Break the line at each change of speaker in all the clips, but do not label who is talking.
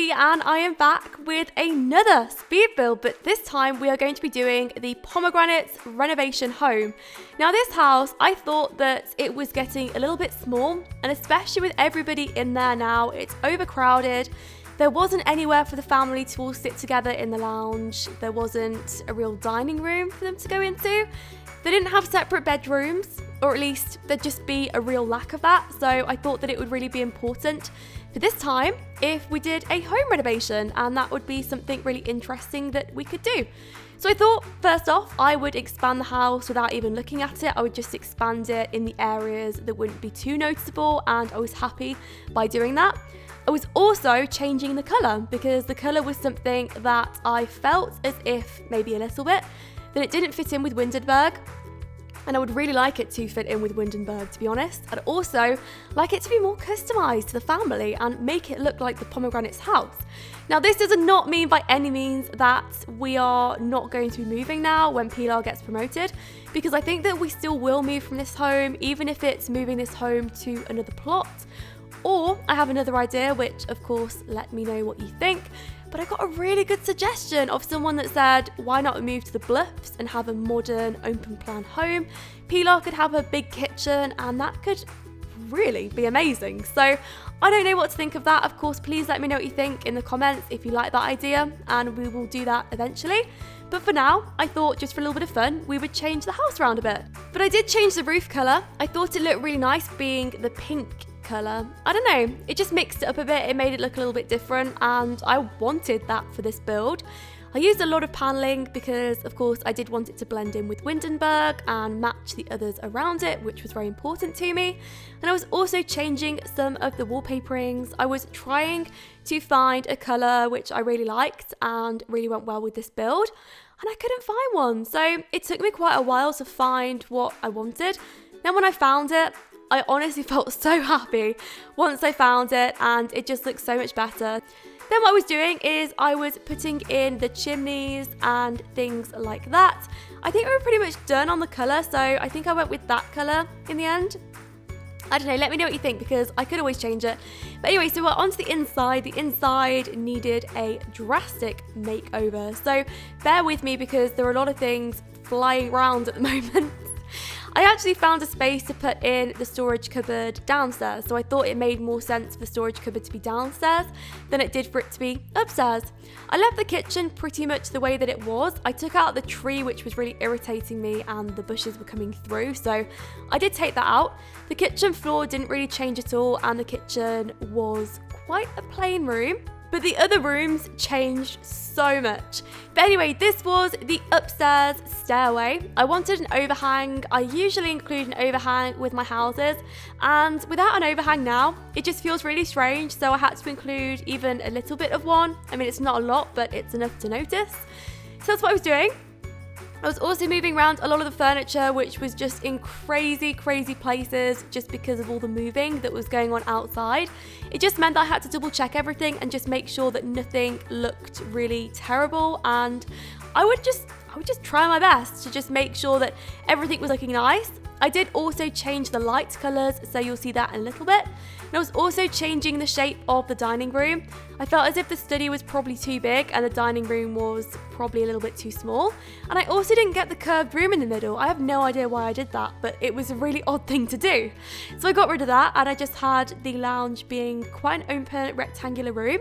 Hattie and I am back with another speed build, but this time we are going to be doing the Pomegranate renovation home. Now this house, I thought that it was getting a little bit small, and especially with everybody in there now, it's overcrowded. There wasn't anywhere for the family to all sit together in the lounge. There wasn't a real dining room for them to go into. They didn't have separate bedrooms, or at least there'd just be a real lack of that. So I thought that it would really be important for this time if we did a home renovation, and that would be something really interesting that we could do. So I thought, first off, I would expand the house without even looking at it. I would just expand it in the areas that wouldn't be too noticeable, and I was happy by doing that. I was also changing the colour because the colour was something that I felt as if maybe a little bit that it didn't fit in with Windenburg, and I would really like it to fit in with Windenburg, to be honest. I'd also like it to be more customised to the family and make it look like the Pomegranate's house. Now this does not mean by any means that we are not going to be moving now when Pilar gets promoted, because I think that we still will move from this home, even if it's moving this home to another plot. Or I have another idea, which of course let me know what you think. But I got a really good suggestion of someone that said, why not move to the Bluffs and have a modern open plan home? Pilar could have a big kitchen and that could really be amazing. So I don't know what to think of that. Of course, please let me know what you think in the comments if you like that idea, and we will do that eventually. But for now, I thought just for a little bit of fun, we would change the house around a bit. But I did change the roof colour. I thought it looked really nice being the pink colour. I don't know, it just mixed it up a bit. It made it look a little bit different, and I wanted that for this build. I used a lot of paneling because of course I did want it to blend in with Windenburg and match the others around it, which was very important to me. And I was also changing some of the wallpaperings. I was trying to find a colour which I really liked and really went well with this build, and I couldn't find one. So it took me quite a while to find what I wanted. Then when I found it, I honestly felt so happy once I found it, and it just looks so much better. Then what I was doing is I was putting in the chimneys and things like that. I think we were pretty much done on the colour, so I think I went with that colour in the end. I don't know, let me know what you think because I could always change it. But anyway, so we're on to the inside. The inside needed a drastic makeover. So bear with me because there are a lot of things flying around at the moment. I actually found a space to put in the storage cupboard downstairs, so I thought it made more sense for the storage cupboard to be downstairs than it did for it to be upstairs. I left the kitchen pretty much the way that it was. I took out the tree which was really irritating me and the bushes were coming through, so I did take that out. The kitchen floor didn't really change at all, and the kitchen was quite a plain room. But the other rooms changed so much. But anyway, this was the upstairs stairway. I wanted an overhang. I usually include an overhang with my houses, and without an overhang now, it just feels really strange. So I had to include even a little bit of one. I mean, it's not a lot, but it's enough to notice. So that's what I was doing. I was also moving around a lot of the furniture, which was just in crazy places just because of all the moving that was going on outside. It just meant that I had to double check everything and just make sure that nothing looked really terrible, and I would just try my best to just make sure that everything was looking nice. I did also change the light colours, so you'll see that in a little bit. And I was also changing the shape of the dining room. I felt as if the study was probably too big and the dining room was probably a little bit too small. And I also didn't get the curved room in the middle. I have no idea why I did that, but it was a really odd thing to do. So I got rid of that, and I just had the lounge being quite an open rectangular room.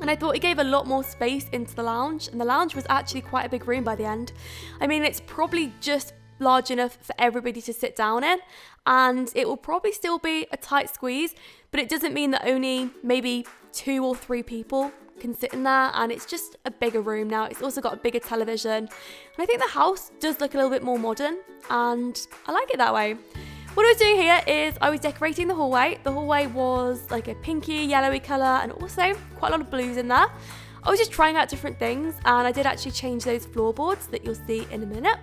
And I thought it gave a lot more space into the lounge, and the lounge was actually quite a big room by the end. I mean, it's probably just large enough for everybody to sit down in, and it will probably still be a tight squeeze, but it doesn't mean that only maybe 2 or 3 people can sit in there, and it's just a bigger room now. It's also got a bigger television, and I think the house does look a little bit more modern, and I like it that way. What I was doing here is I was decorating the hallway. The hallway was like a pinky, yellowy colour, and also quite a lot of blues in there. I was just trying out different things, and I did actually change those floorboards that you'll see in a minute.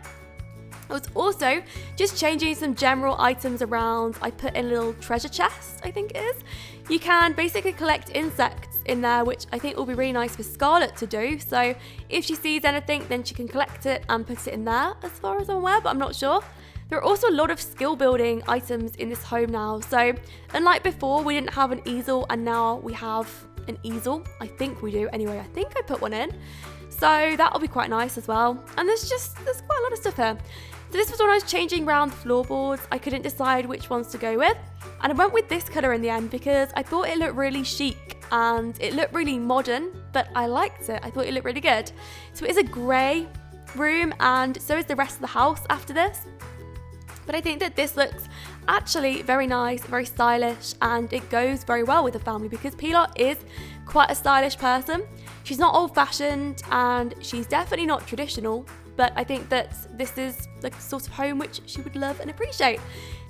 I was also just changing some general items around. I put in a little treasure chest, I think it is. You can basically collect insects in there, which I think will be really nice for Scarlett to do. So if she sees anything, then she can collect it and put it in there, as far as I'm aware, but I'm not sure. There are also a lot of skill building items in this home now. So unlike before, we didn't have an easel, and now we have an easel. I think we do anyway. I think I put one in. So that'll be quite nice as well. And there's quite a lot of stuff here. So this was when I was changing around the floorboards. I couldn't decide which ones to go with. And I went with this colour in the end because I thought it looked really chic and it looked really modern, but I liked it. I thought it looked really good. So it is a grey room, and so is the rest of the house after this. But I think that this looks actually very nice, very stylish, and it goes very well with the family because Pilar is quite a stylish person. She's not old-fashioned and she's definitely not traditional, but I think that this is the sort of home which she would love and appreciate.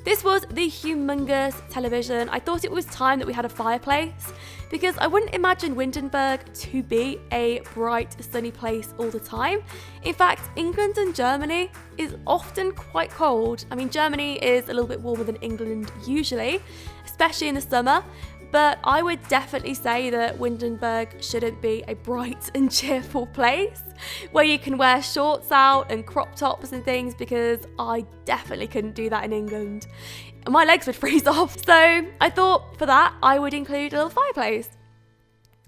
This was the humongous television. I thought it was time that we had a fireplace because I wouldn't imagine Windenburg to be a bright, sunny place all the time. In fact, England and Germany is often quite cold. I mean, Germany is a little bit warmer than England usually, especially in the summer. But I would definitely say that Windenburg shouldn't be a bright and cheerful place where you can wear shorts out and crop tops and things, because I definitely couldn't do that in England. My legs would freeze off. So I thought for that I would include a little fireplace.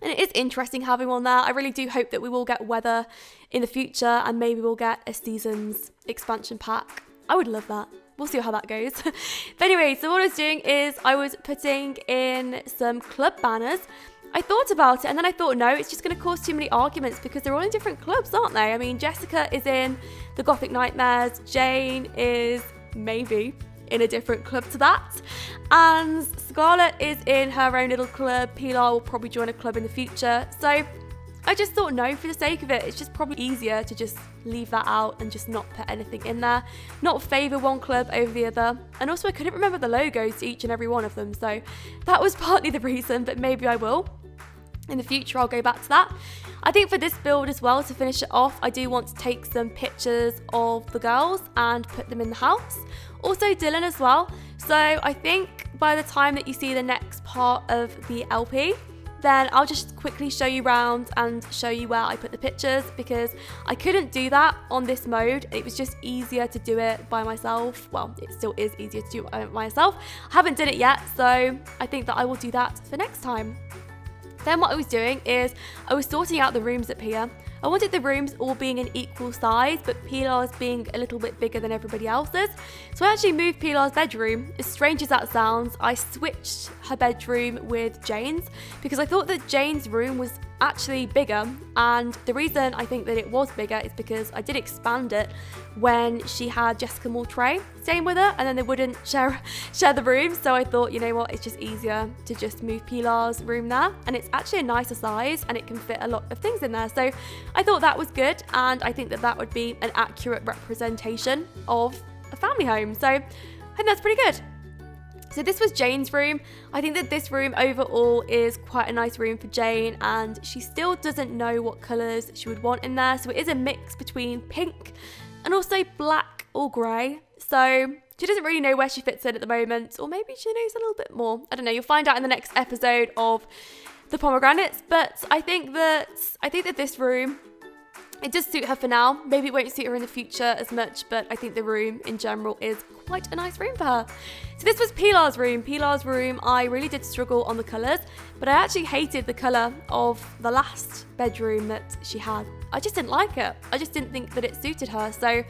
And it is interesting having one there. I really do hope that we will get weather in the future and maybe we'll get a season's expansion pack. I would love that. We'll see how that goes. But anyway, so what I was doing is I was putting in some club banners. I thought about it and then I thought, no, it's just going to cause too many arguments because they're all in different clubs, aren't they? I mean, Jessica is in the Gothic Nightmares. Jane is maybe in a different club to that. And Scarlett is in her own little club. Pilar will probably join a club in the future. So I just thought, no, for the sake of it, it's just probably easier to just leave that out and just not put anything in there, not favour one club over the other. And also I couldn't remember the logos to each and every one of them, so that was partly the reason, but maybe I will. In the future, I'll go back to that. I think for this build as well, to finish it off, I do want to take some pictures of the girls and put them in the house. Also Dylan as well. So I think by the time that you see the next part of the LP, then I'll just quickly show you around and show you where I put the pictures, because I couldn't do that on this mode. It was just easier to do it by myself. Well, it still is easier to do it by myself. I haven't done it yet, so I think that I will do that for next time. Then what I was doing is I was sorting out the rooms up here. I wanted the rooms all being an equal size, but Pilar's being a little bit bigger than everybody else's. So I actually moved Pilar's bedroom. As strange as that sounds, I switched her bedroom with Jane's because I thought that Jane's room was actually bigger, and the reason I think that it was bigger is because I did expand it when she had Jessica Moultrie staying with her, and then they wouldn't share the room. So I thought, you know what, it's just easier to just move Pilar's room there, and it's actually a nicer size and it can fit a lot of things in there. So I thought that was good, and I think that that would be an accurate representation of a family home. So I think that's pretty good. So this was Jane's room. I think that this room overall is quite a nice room for Jane, and she still doesn't know what colours she would want in there. So it is a mix between pink and also black or grey. So she doesn't really know where she fits in at the moment, or maybe she knows a little bit more. I don't know, you'll find out in the next episode of the Pomegranates. But I think that this room, it does suit her for now. Maybe it won't suit her in the future as much, but I think the room in general is quite a nice room for her. So this was Pilar's room. Pilar's room, I really did struggle on the colours, but I actually hated the colour of the last bedroom that she had. I just didn't like it. I just didn't think that it suited her. So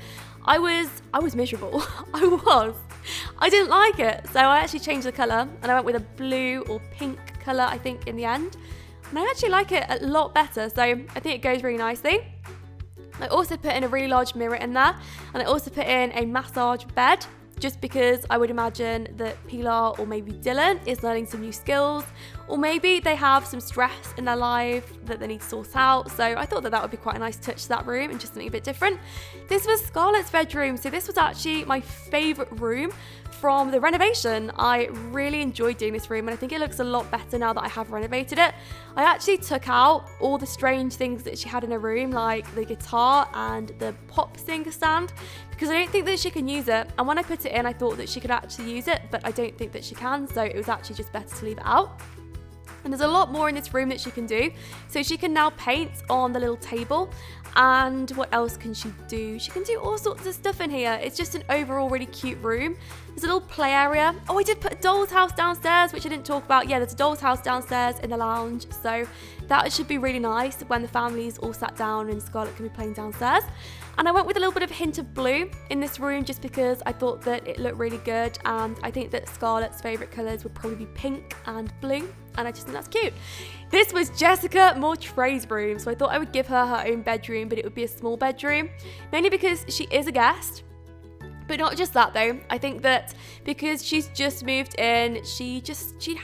I was miserable. I didn't like it. So I actually changed the colour and I went with a blue or pink colour, I think, in the end. And I actually like it a lot better. So I think it goes really nicely. I also put in a really large mirror in there, and I also put in a massage bed, just because I would imagine that Pilar or maybe Dylan is learning some new skills, or maybe they have some stress in their life that they need to sort out. So I thought that that would be quite a nice touch to that room and just something a bit different. This was Scarlett's bedroom. So this was actually my favourite room from the renovation. I really enjoyed doing this room, and I think it looks a lot better now that I have renovated it. I actually took out all the strange things that she had in her room, like the guitar and the pop singer stand, because I don't think that she can use it. And when I put it in, I thought that she could actually use it, but I don't think that she can, so it was actually just better to leave it out. And there's a lot more in this room that she can do. So she can now paint on the little table. And what else can she do? She can do all sorts of stuff in here. It's just an overall really cute room. There's a little play area. Oh, I did put a doll's house downstairs, which I didn't talk about. Yeah, there's a doll's house downstairs in the lounge. So that should be really nice when the family's all sat down and Scarlett can be playing downstairs. And I went with a little bit of a hint of blue in this room just because I thought that it looked really good, and I think that Scarlett's favourite colours would probably be pink and blue, and I just think that's cute. This was Jessica Mortray's room, so I thought I would give her her own bedroom, but it would be a small bedroom, mainly because she is a guest. But not just that though, I think that because she's just moved in, she'd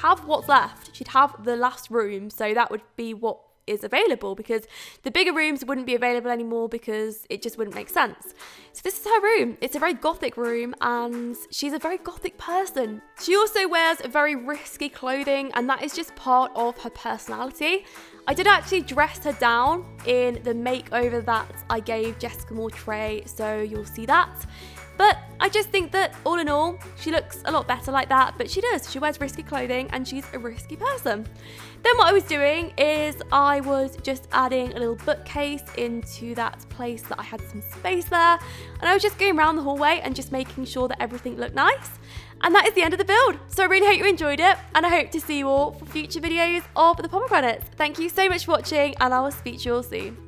have what's left. She'd have the last room, so that would be what is available, because the bigger rooms wouldn't be available anymore because it just wouldn't make sense. So this is her room. It's a very gothic room, and she's a very gothic person. She also wears very risky clothing, and that is just part of her personality. I did actually dress her down in the makeover that I gave Jessica Mortray, so you'll see that. But I just think that all in all, she looks a lot better like that, but she does. She wears risky clothing and she's a risky person. Then what I was doing is I was just adding a little bookcase into that place that I had some space there. And I was just going around the hallway and just making sure that everything looked nice. And that is the end of the build. So I really hope you enjoyed it, and I hope to see you all for future videos of the pomegranates. Thank you so much for watching, and I will speak to you all soon.